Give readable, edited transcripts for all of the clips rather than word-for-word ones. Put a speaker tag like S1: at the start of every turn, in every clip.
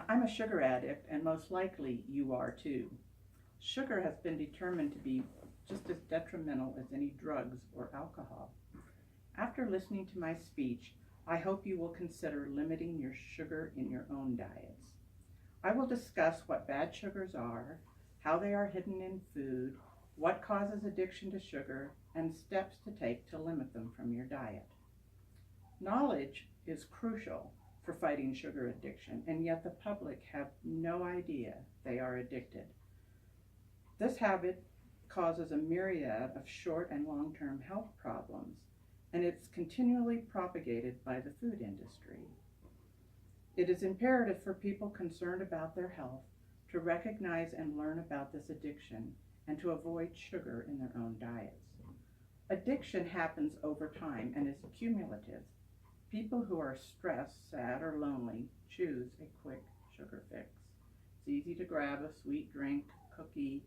S1: I'm a sugar addict, and most likely you are too. Sugar has been determined to be just as detrimental as any drugs or alcohol. After listening to my speech, I hope you will consider limiting your sugar in your own diets. I will discuss what bad sugars are, how they are hidden in food, what causes addiction to sugar, and steps to take to limit them from your diet. Knowledge is crucial for fighting sugar addiction, and yet the public have no idea they are addicted. This habit causes a myriad of short and long-term health problems, and it's continually propagated by the food industry. It is imperative for people concerned about their health to recognize and learn about this addiction and to avoid sugar in their own diets. Addiction happens over time and is cumulative. People who are stressed, sad, or lonely choose a quick sugar fix. It's easy to grab a sweet drink, cookie,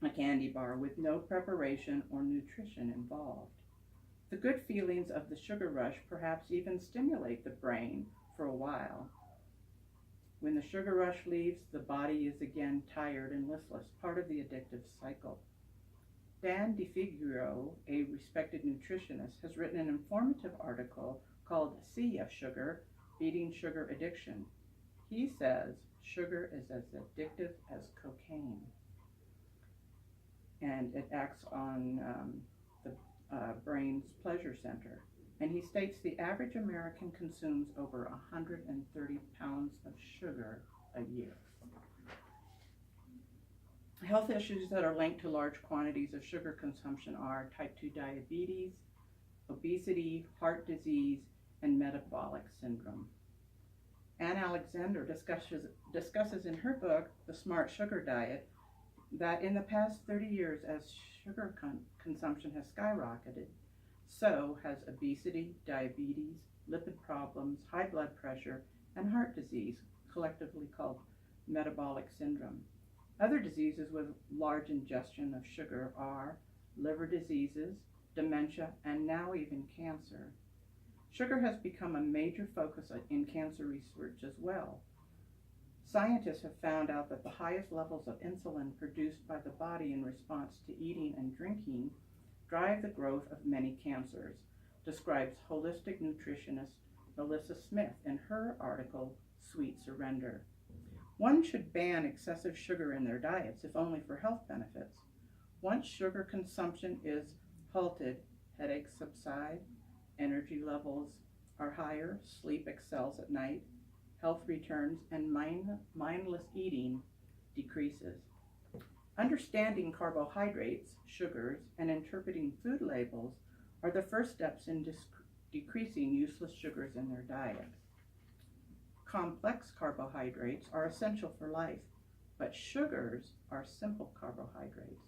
S1: a candy bar with no preparation or nutrition involved. The good feelings of the sugar rush perhaps even stimulate the brain for a while. When the sugar rush leaves, the body is again tired and listless, part of the addictive cycle. Dan DeFiguro, a respected nutritionist, has written an informative article called Sea of Sugar, Beating Sugar Addiction. He says sugar is as addictive as cocaine, and it acts on the brain's pleasure center. And he states the average American consumes over 130 pounds of sugar a year. Health issues that are linked to large quantities of sugar consumption are type 2 diabetes, obesity, heart disease, and metabolic syndrome. Ann Alexander discusses in her book, The Smart Sugar Diet, that in the past 30 years, as sugar consumption has skyrocketed, so has obesity, diabetes, lipid problems, high blood pressure, and heart disease, collectively called metabolic syndrome. Other diseases with large ingestion of sugar are liver diseases, dementia, and now even cancer. Sugar has become a major focus in cancer research as well. Scientists have found out that the highest levels of insulin produced by the body in response to eating and drinking drive the growth of many cancers, describes holistic nutritionist Melissa Smith in her article, Sweet Surrender. One should ban excessive sugar in their diets, if only for health benefits. Once sugar consumption is halted, headaches subside, energy levels are higher, sleep excels at night, health returns, and mindless eating decreases. Understanding carbohydrates, sugars, and interpreting food labels are the first steps in decreasing useless sugars in their diet. Complex carbohydrates are essential for life, but sugars are simple carbohydrates.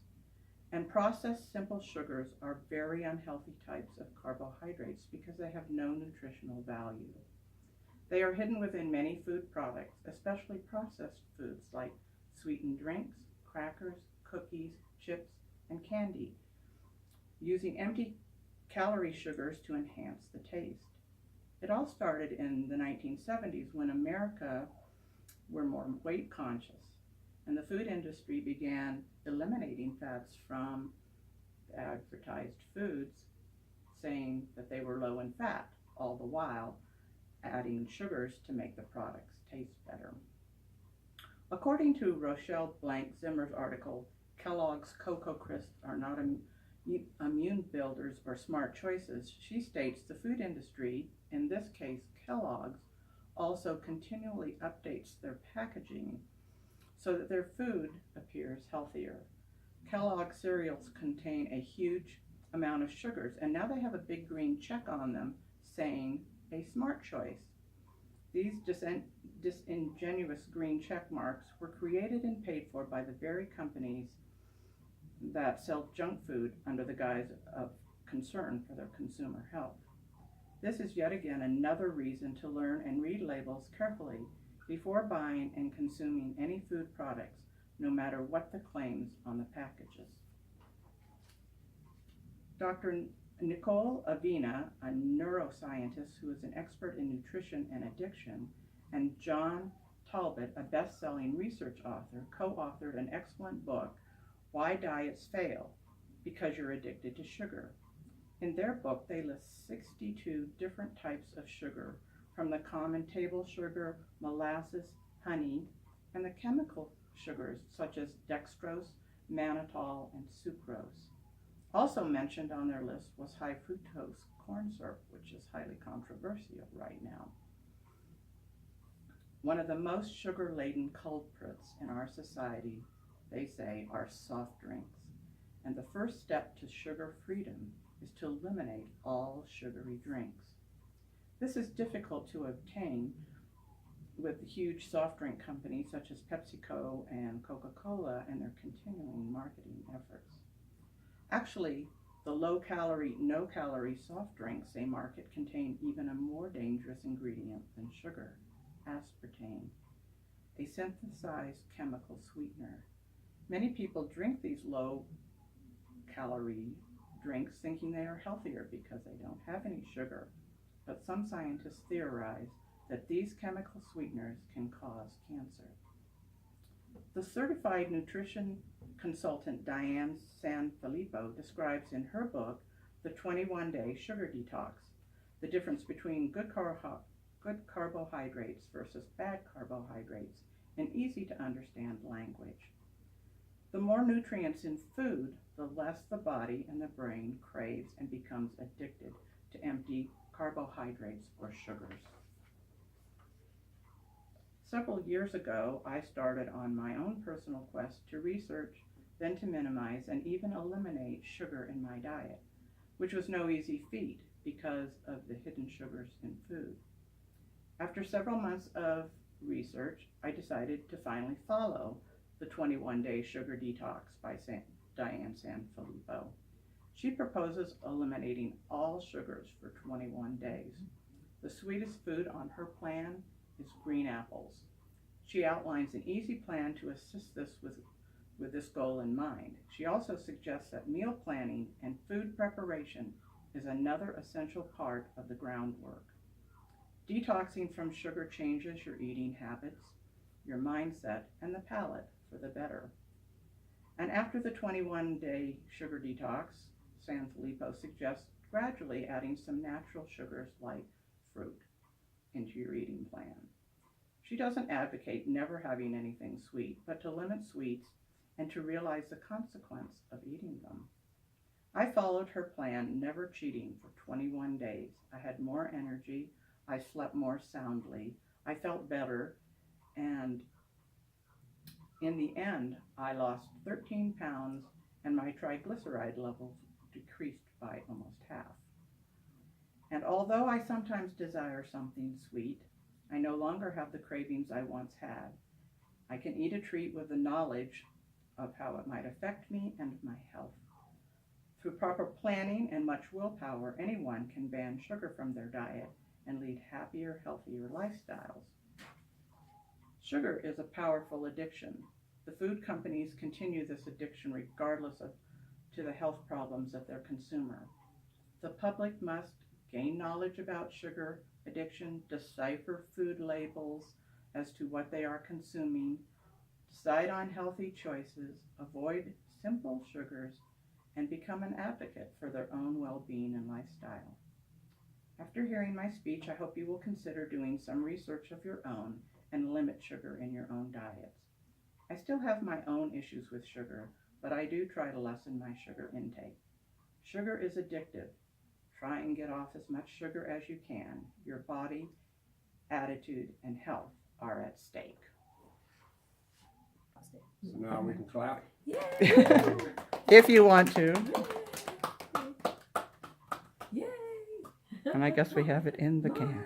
S1: And processed simple sugars are very unhealthy types of carbohydrates because they have no nutritional value. They are hidden within many food products, especially processed foods like sweetened drinks, crackers, cookies, chips, and candy, using empty calorie sugars to enhance the taste. It all started in the 1970s when America were more weight conscious, and the food industry began eliminating fats from advertised foods, saying that they were low in fat, all the while adding sugars to make the products taste better. According to Rochelle Blank Zimmer's article, Kellogg's Cocoa Crisps are not immune builders or smart choices, she states the food industry, in this case Kellogg's, also continually updates their packaging so that their food appears healthier. Kellogg's cereals contain a huge amount of sugars, and now they have a big green check on them saying a smart choice. These disingenuous green check marks were created and paid for by the very companies that sell junk food under the guise of concern for their consumer health. This is yet again another reason to learn and read labels carefully before buying and consuming any food products, no matter what the claims on the packages. Dr. Nicole Avena, a neuroscientist who is an expert in nutrition and addiction, and John Talbot, a best-selling research author, co-authored an excellent book, Why Diets Fail, Because You're Addicted to Sugar. In their book, they list 62 different types of sugar, from the common table sugar, molasses, honey, and the chemical sugars such as dextrose, mannitol, and sucrose. Also mentioned on their list was high fructose corn syrup, which is highly controversial right now. One of the most sugar-laden culprits in our society, they say, are soft drinks. And the first step to sugar freedom is to eliminate all sugary drinks. This is difficult to obtain with huge soft drink companies such as PepsiCo and Coca-Cola and their continuing marketing efforts. Actually, the low-calorie, no-calorie soft drinks they market contain even a more dangerous ingredient than sugar, aspartame, a synthesized chemical sweetener. Many people drink these low-calorie drinks thinking they are healthier because they don't have any sugar, but some scientists theorize that these chemical sweeteners can cause cancer. The certified nutrition consultant Diane Sanfilippo describes in her book, The 21-Day Sugar Detox, the difference between good carbohydrates versus bad carbohydrates in easy-to-understand language. The more nutrients in food, the less the body and the brain craves and becomes addicted to empty carbohydrates or sugars. Several years ago, I started on my own personal quest to research, then to minimize and even eliminate sugar in my diet, which was no easy feat because of the hidden sugars in food. After several months of research, I decided to finally follow the 21-Day Sugar Detox by Diane Sanfilippo. She proposes eliminating all sugars for 21 days. The sweetest food on her plan is green apples. She outlines an easy plan to assist this with this goal in mind. She also suggests that meal planning and food preparation is another essential part of the groundwork. Detoxing from sugar changes your eating habits, your mindset, and the palate for the better. And after the 21-day sugar detox, Sanfilippo suggests gradually adding some natural sugars like fruit into your eating plan. She doesn't advocate never having anything sweet, but to limit sweets and to realize the consequence of eating them. I followed her plan, never cheating, for 21 days. I had more energy, I slept more soundly, I felt better, and in the end, I lost 13 pounds and my triglyceride levels decreased by almost half. And although I sometimes desire something sweet, I no longer have the cravings I once had. I can eat a treat with the knowledge of how it might affect me and my health. Through proper planning and much willpower, anyone can ban sugar from their diet and lead happier, healthier lifestyles. Sugar is a powerful addiction. The food companies continue this addiction regardless of to the health problems of their consumer. The public must gain knowledge about sugar addiction, decipher food labels as to what they are consuming, decide on healthy choices, avoid simple sugars, and become an advocate for their own well-being and lifestyle. After hearing my speech, I hope you will consider doing some research of your own and limit sugar in your own diets. I still have my own issues with sugar, but I do try to lessen my sugar intake. Sugar is addictive. Try and get off as much sugar as you can. Your body, attitude, and health are at stake.
S2: So now we can clap.
S3: Yay!
S1: If you want to.
S3: Yay!
S1: And I guess we have it in the can.